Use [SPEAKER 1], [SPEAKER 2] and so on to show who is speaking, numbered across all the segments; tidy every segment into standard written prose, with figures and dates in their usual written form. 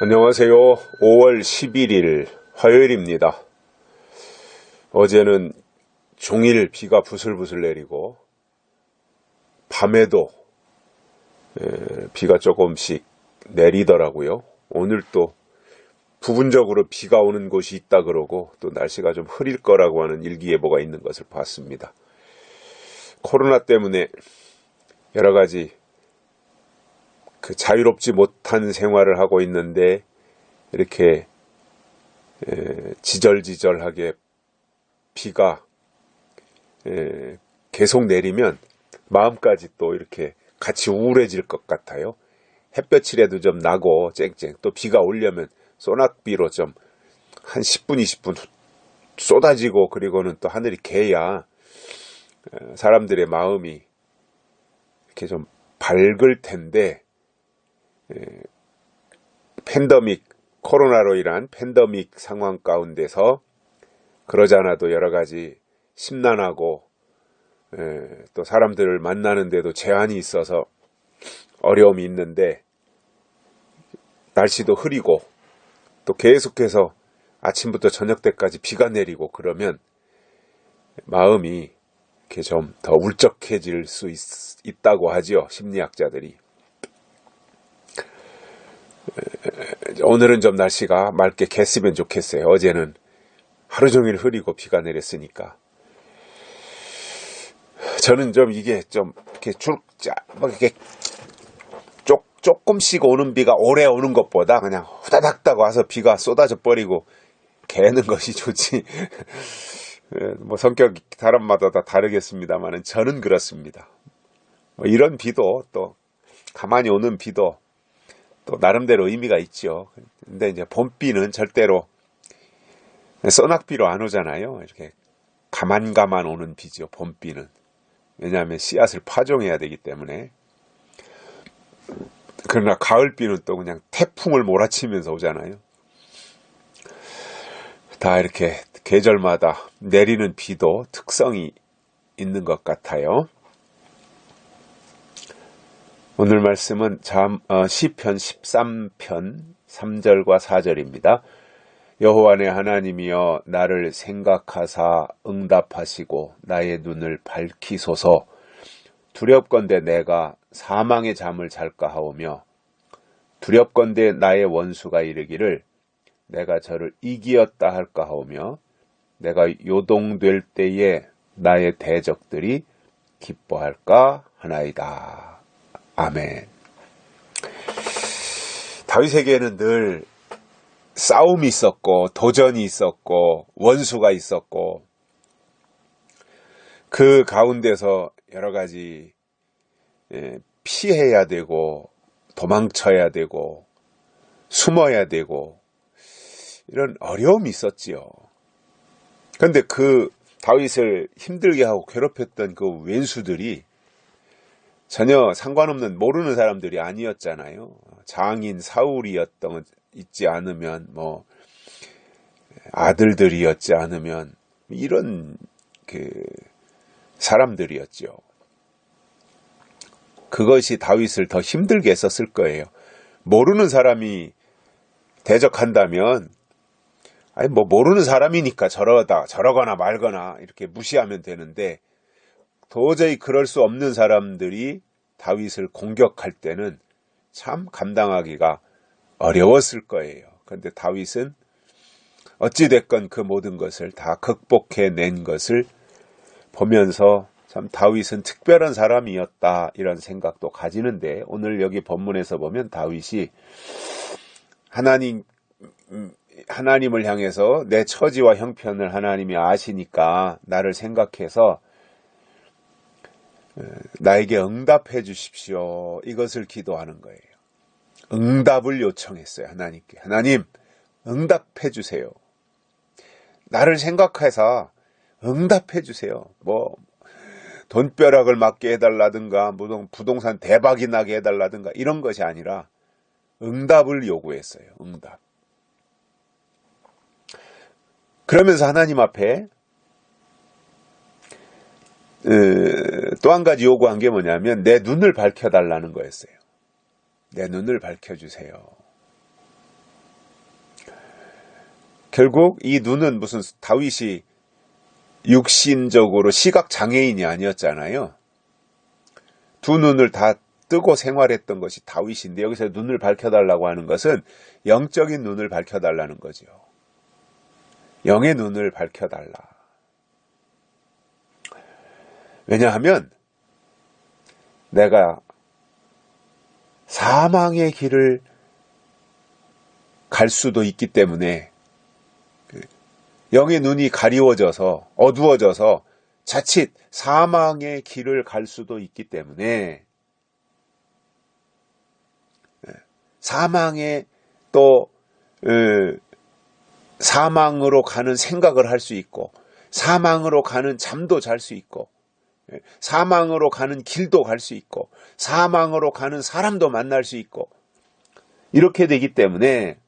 [SPEAKER 1] 안녕하세요. 5월 11일 화요일입니다. 어제는 종일 비가 부슬부슬 내리고 밤에도 비가 조금씩 내리더라고요. 오늘 또 부분적으로 비가 오는 곳이 있다 그러고 또 날씨가 좀 흐릴 거라고 하는 일기예보가 있는 것을 봤습니다. 코로나 때문에 여러 가지 자유롭지 못한 생활을 하고 있는데 이렇게 지절지절하게 비가 계속 내리면 마음까지 또 이렇게 같이 우울해질 것 같아요. 햇볕이라도 좀 나고 쨍쨍 또 비가 오려면 소낙비로 좀 한 10분 20분 쏟아지고 그리고는 또 하늘이 개야 사람들의 마음이 이렇게 좀 밝을 텐데 팬데믹, 코로나로 인한 팬데믹 상황 가운데서 그러지 않아도 여러 가지 심란하고 또 사람들을 만나는데도 제한이 있어서 어려움이 있는데 날씨도 흐리고 또 계속해서 아침부터 저녁 때까지 비가 내리고 그러면 마음이 이렇게 좀 더 울적해질 수 있다고 하죠. 심리학자들이. 오늘은 좀 날씨가 맑게 갰으면 좋겠어요. 어제는 하루 종일 흐리고 비가 내렸으니까. 저는 좀 이게 좀 이렇게 이렇게 조금씩 오는 비가 오래 오는 것보다 그냥 후다닥 와서 비가 쏟아져 버리고 개는 것이 좋지. 뭐 성격 사람마다 다 다르겠습니다만 저는 그렇습니다. 뭐 이런 비도 또 가만히 오는 비도 또 나름대로 의미가 있죠. 근데 이제 봄비는 절대로 소낙비로 안 오잖아요. 이렇게 가만 오는 비죠. 봄비는. 왜냐하면 씨앗을 파종해야 되기 때문에. 그러나 가을비는 또 그냥 태풍을 몰아치면서 오잖아요. 다 이렇게 계절마다 내리는 비도 특성이 있는 것 같아요. 오늘 말씀은 시편 13편 3절과 4절입니다. 여호와 내 하나님이여 나를 생각하사 응답하시고 나의 눈을 밝히소서. 두렵건대 내가 사망의 잠을 잘까 하오며 두렵건대 나의 원수가 이르기를 내가 저를 이기었다 할까 하오며 내가 요동될 때에 나의 대적들이 기뻐할까 하나이다. 아멘. 다윗에게는 늘 싸움이 있었고 도전이 있었고 원수가 있었고 그 가운데서 여러 가지 피해야 되고 도망쳐야 되고 숨어야 되고 이런 어려움이 있었지요. 그런데 그 다윗을 힘들게 하고 괴롭혔던 그 왼수들이 전혀 상관없는 모르는 사람들이 아니었잖아요. 장인 사울이었던 있지 않으면 뭐 아들들이었지 않으면 이런 사람들이었죠. 그것이 다윗을 더 힘들게 했었을 거예요. 모르는 사람이 대적한다면 아니 뭐 모르는 사람이니까 저러거나 말거나 이렇게 무시하면 되는데 도저히 그럴 수 없는 사람들이 다윗을 공격할 때는 참 감당하기가 어려웠을 거예요. 그런데 다윗은 어찌됐건 그 모든 것을 다 극복해낸 것을 보면서 참 다윗은 특별한 사람이었다 이런 생각도 가지는데 오늘 여기 본문에서 보면 다윗이 하나님을 향해서 내 처지와 형편을 하나님이 아시니까 나를 생각해서 나에게 응답해 주십시오. 이것을 기도하는 거예요. 응답을 요청했어요. 하나님께. 하나님 응답해 주세요. 나를 생각해서 응답해 주세요. 뭐 돈벼락을 맞게 해달라든가 부동산 대박이 나게 해달라든가 이런 것이 아니라 응답을 요구했어요. 응답. 그러면서 하나님 앞에 또 한 가지 요구한 게 뭐냐면 내 눈을 밝혀달라는 거였어요. 내 눈을 밝혀주세요. 결국 이 눈은 무슨 다윗이 육신적으로 시각 장애인이 아니었잖아요. 두 눈을 다 뜨고 생활했던 것이 다윗인데 여기서 눈을 밝혀달라고 하는 것은 영적인 눈을 밝혀달라는 거죠. 영의 눈을 밝혀달라. 왜냐하면 내가 사망의 길을 갈 수도 있기 때문에 영의 눈이 가리워져서 어두워져서 자칫 사망의 길을 갈 수도 있기 때문에 사망에 또 사망으로 가는 생각을 할 수 있고 사망으로 가는 잠도 잘 수 있고 사망으로 가는 길도 갈 수 있고 사망으로 가는 사람도 만날 수 있고 이렇게 되기 때문에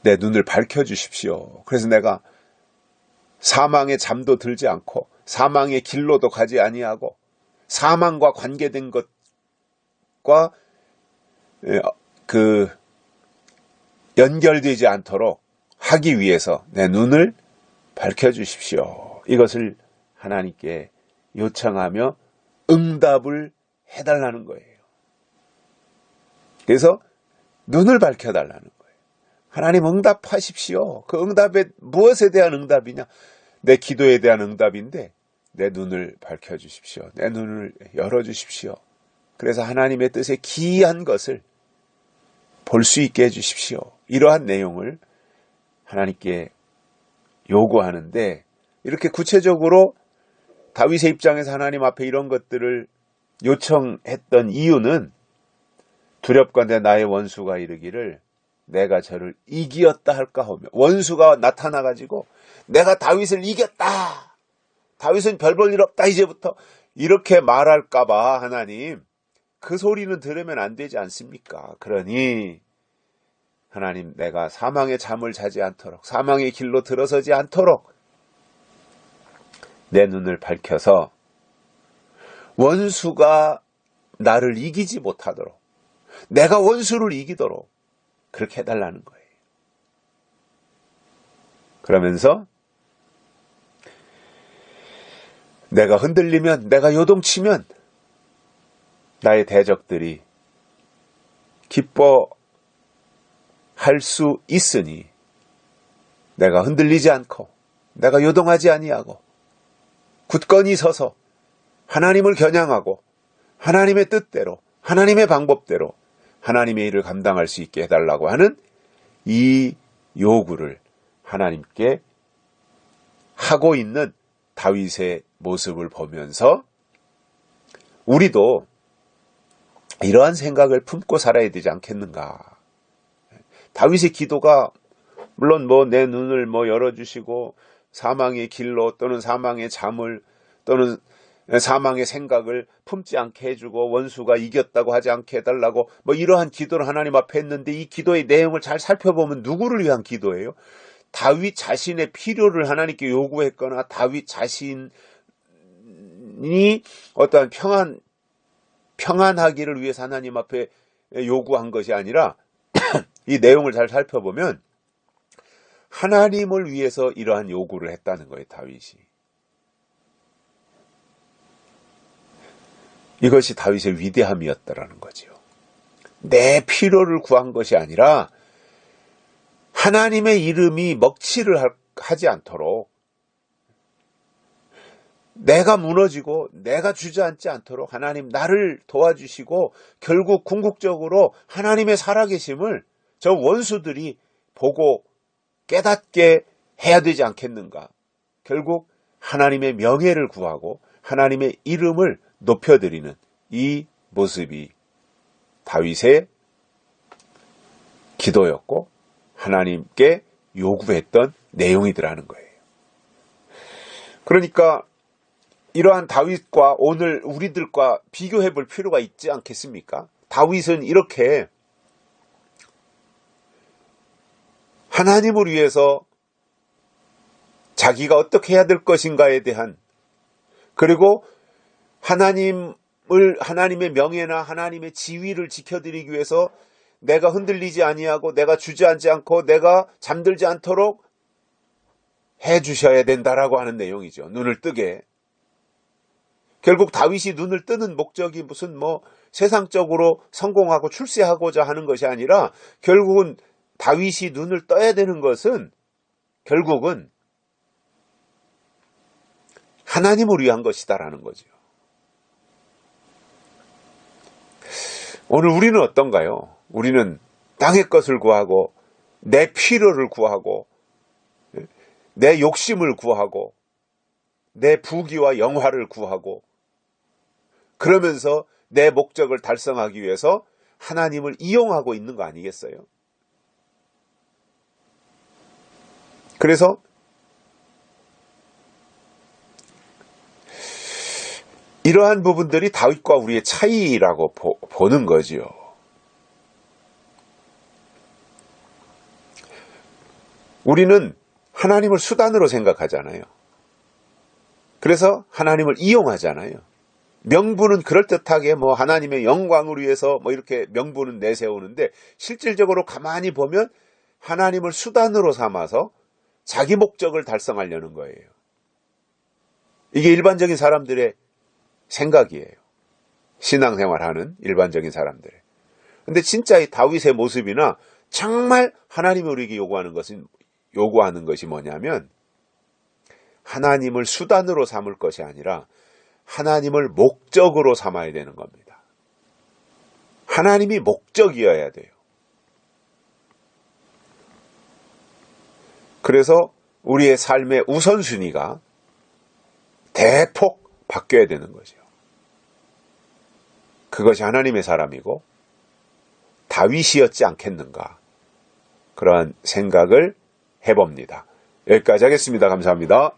[SPEAKER 1] 내 눈을 밝혀주십시오. 그래서 내가 사망의 잠도 들지 않고 사망의 길로도 가지 아니하고 사망과 관계된 것과 연결되지 않도록 하기 위해서 내 눈을 밝혀주십시오. 이것을 하나님께 요청하며 응답을 해달라는 거예요. 그래서 눈을 밝혀달라는 거예요. 하나님 응답하십시오. 그 응답에 무엇에 대한 응답이냐? 내 기도에 대한 응답인데 내 눈을 밝혀주십시오. 내 눈을 열어주십시오. 그래서 하나님의 뜻에 기이한 것을 볼 수 있게 해주십시오. 이러한 내용을 하나님께 요구하는데 이렇게 구체적으로 다윗의 입장에서 하나님 앞에 이런 것들을 요청했던 이유는 두렵건대 나의 원수가 이르기를 내가 저를 이기었다 할까 하며 원수가 나타나가지고 내가 다윗을 이겼다. 다윗은 별 볼 일 없다 이제부터 이렇게 말할까봐 하나님 그 소리는 들으면 안 되지 않습니까? 그러니 하나님 내가 사망의 잠을 자지 않도록 사망의 길로 들어서지 않도록 내 눈을 밝혀서 원수가 나를 이기지 못하도록 내가 원수를 이기도록 그렇게 해달라는 거예요. 그러면서 내가 흔들리면 내가 요동치면 나의 대적들이 기뻐할 수 있으니 내가 흔들리지 않고 내가 요동하지 아니하고 굳건히 서서 하나님을 겨냥하고 하나님의 뜻대로 하나님의 방법대로 하나님의 일을 감당할 수 있게 해달라고 하는 이 요구를 하나님께 하고 있는 다윗의 모습을 보면서 우리도 이러한 생각을 품고 살아야 되지 않겠는가. 다윗의 기도가 물론 내 눈을 열어주시고 사망의 길로 또는 사망의 잠을 또는 사망의 생각을 품지 않게 해주고 원수가 이겼다고 하지 않게 해달라고 이러한 기도를 하나님 앞에 했는데 이 기도의 내용을 잘 살펴보면 누구를 위한 기도예요? 다윗 자신의 필요를 하나님께 요구했거나 다윗 자신이 어떠한 평안하기를 위해서 하나님 앞에 요구한 것이 아니라 이 내용을 잘 살펴보면 하나님을 위해서 이러한 요구를 했다는 거예요. 다윗이. 이것이 다윗의 위대함이었다라는 거죠. 내 필요를 구한 것이 아니라 하나님의 이름이 먹칠을 하지 않도록 내가 무너지고 내가 주저앉지 않도록 하나님 나를 도와주시고 결국 궁극적으로 하나님의 살아계심을 저 원수들이 보고 깨닫게 해야 되지 않겠는가. 결국 하나님의 명예를 구하고 하나님의 이름을 높여드리는 이 모습이 다윗의 기도였고 하나님께 요구했던 내용이더라는 거예요. 그러니까 이러한 다윗과 오늘 우리들과 비교해 볼 필요가 있지 않겠습니까? 다윗은 이렇게 하나님을 위해서 자기가 어떻게 해야 될 것인가에 대한 그리고 하나님의 명예나 하나님의 지위를 지켜드리기 위해서 내가 흔들리지 아니하고 내가 주저앉지 않고 내가 잠들지 않도록 해 주셔야 된다라고 하는 내용이죠. 눈을 뜨게. 결국 다윗이 눈을 뜨는 목적이 무슨 세상적으로 성공하고 출세하고자 하는 것이 아니라 결국은 다윗이 눈을 떠야 되는 것은 결국은 하나님을 위한 것이다라는 거죠. 오늘 우리는 어떤가요? 우리는 땅의 것을 구하고 내 필요를 구하고 내 욕심을 구하고 내 부귀와 영화를 구하고 그러면서 내 목적을 달성하기 위해서 하나님을 이용하고 있는 거 아니겠어요? 그래서 이러한 부분들이 다윗과 우리의 차이라고 보는 거지요. 우리는 하나님을 수단으로 생각하잖아요. 그래서 하나님을 이용하잖아요. 명분은 그럴듯하게 하나님의 영광을 위해서 이렇게 명분은 내세우는데 실질적으로 가만히 보면 하나님을 수단으로 삼아서 자기 목적을 달성하려는 거예요. 이게 일반적인 사람들의 생각이에요. 신앙생활하는 일반적인 사람들. 근데 진짜 이 다윗의 모습이나 정말 하나님이 우리에게 요구하는 것이 뭐냐면 하나님을 수단으로 삼을 것이 아니라 하나님을 목적으로 삼아야 되는 겁니다. 하나님이 목적이어야 돼요. 그래서 우리의 삶의 우선순위가 대폭 바뀌어야 되는 거죠. 그것이 하나님의 사람이고 다윗이었지 않겠는가, 그러한 생각을 해봅니다. 여기까지 하겠습니다. 감사합니다.